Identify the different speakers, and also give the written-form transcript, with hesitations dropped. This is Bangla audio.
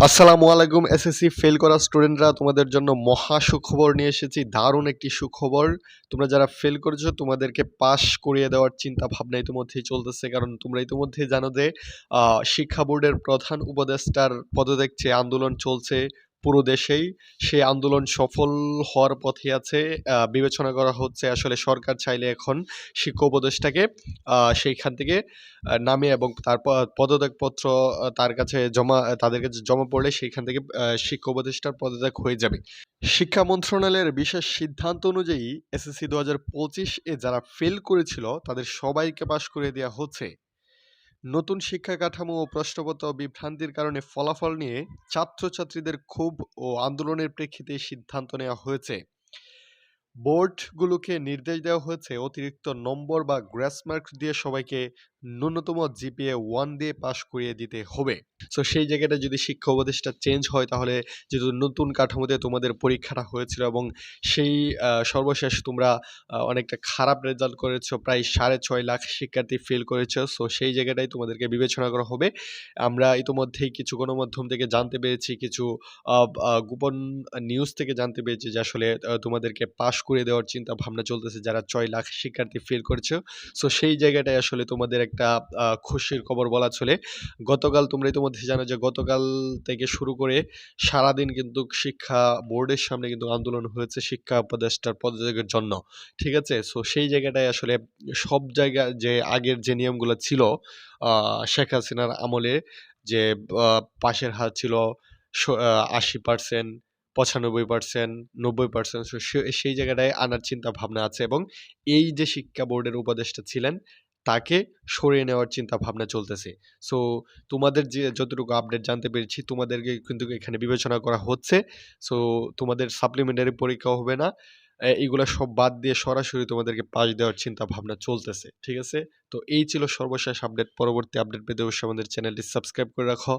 Speaker 1: আসসালামু আলাইকুম এসএসসি ফেল করা স্টুডেন্টরা, তোমাদের জন্য মহা সুখবর নিয়ে এসেছি। দারুণ একটি সুখবর। তোমরা যারা ফেল করেছো তোমাদেরকে পাশ করিয়ে দেওয়ার চিন্তা ভাবনা ইতিমধ্যেই চলতেছে, কারণ তোমরা ইতিমধ্যেই জানো যে শিক্ষা বোর্ডের প্রধান উপদেষ্টার পদত্যাগ চেয়ে আন্দোলন চলছে পুরো দেশেই। সেই আন্দোলন সফল হওয়ার পথে আছে। বিবেচনা করা হচ্ছে আসলে সরকার চাইলে এখন শিক্ষা উপদেষ্টাকে সেইখান থেকে নামিয়ে এবং তার পদত্যাগপত্র তাদের কাছে জমা পড়লে সেইখান থেকে শিক্ষা উপদেষ্টার পদত্যাগ হয়ে যাবে। শিক্ষা মন্ত্রণালয়ের বিশেষ সিদ্ধান্ত অনুযায়ী এসএসসি 2025 এ যারা ফেল করেছিল তাদের সবাইকে পাশ করে দেওয়া হচ্ছে। নতুন শিক্ষা কাঠামো ও প্রশ্নপত্র বিভ্রান্তির কারণে ফলাফল নিয়ে ছাত্রছাত্রীদের ক্ষোভ ও আন্দোলনের প্রেক্ষিতে এই সিদ্ধান্ত নেওয়া হয়েছে। বোর্ডগুলোকে নির্দেশ দেওয়া হয়েছে অতিরিক্ত নম্বর বা গ্রেস মার্ক দিয়ে সবাইকে ন্যূনতম জিপিএ 1 দিয়ে পাশ করিয়ে দিতে হবে। সো সেই জায়গাটা যদি শিক্ষা উপদেষ্টা চেঞ্জ হয়, তাহলে যেহেতু নতুন কাঠামোতে তোমাদের পরীক্ষাটা হয়েছিল এবং সেই সর্বশেষ তোমরা অনেকটা খারাপ রেজাল্ট করেছো, প্রায় 6.5 লাখ শিক্ষার্থী ফেল করেছো। সো সেই জায়গাটাই তোমাদেরকে বিবেচনা করা হবে। আমরা ইতিমধ্যেই কিছু গণমাধ্যম থেকে জানতে পেরেছি, কিছু গোপন নিউজ থেকে জানতে পেরেছি যে আসলে তোমাদেরকে পাশ করে দেওয়ার চিন্তা ভাবনা চলতেছে যারা 6 লাখ শিক্ষার্থী ফেল করেছো। সো সেই জায়গাটায় আসলে তোমাদের একটা খুশির খবর বলা চলে। গতকাল তোমরা ইতিমধ্যে জানো যে গতকাল থেকে শুরু করে সারাদিন কিন্তু শিক্ষা বোর্ডের সামনে কিন্তু আন্দোলন হয়েছে শিক্ষা উপদেষ্টার পদত্যাগের জন্য। ঠিক আছে? সো সেই জায়গাটায় আসলে সব জায়গায় যে আগের যে নিয়মগুলো ছিল শেখ হাসিনার আমলে, যে পাশের হার ছিল 80%, 95%, 90%, সো সেই জায়গাটায় আনার চিন্তা ভাবনা আছে এবং এই যে শিক্ষা বোর্ডের উপদেষ্টা ছিলেন তাকে সরিয়ে নেওয়ার চিন্তা ভাবনা চলতেছে। সো তোমাদের যে যতটুকু আপডেট জানতে পেরেছি তোমাদেরকে কিন্তু এখানে বিবেচনা করা হচ্ছে। সো তোমাদের সাপ্লিমেন্টারি পরীক্ষা হবে না। এগুলা সব বাদ দিয়ে সরাসরি তোমাদেরকে পাস দেওয়ার চিন্তা ভাবনা চলতেছে। ঠিক আছে? তো এই ছিল সর্বশেষ আপডেট। পরবর্তী আপডেট পেতে অবশ্যই আমাদের চ্যানেলটি সাবস্ক্রাইব করে রাখো।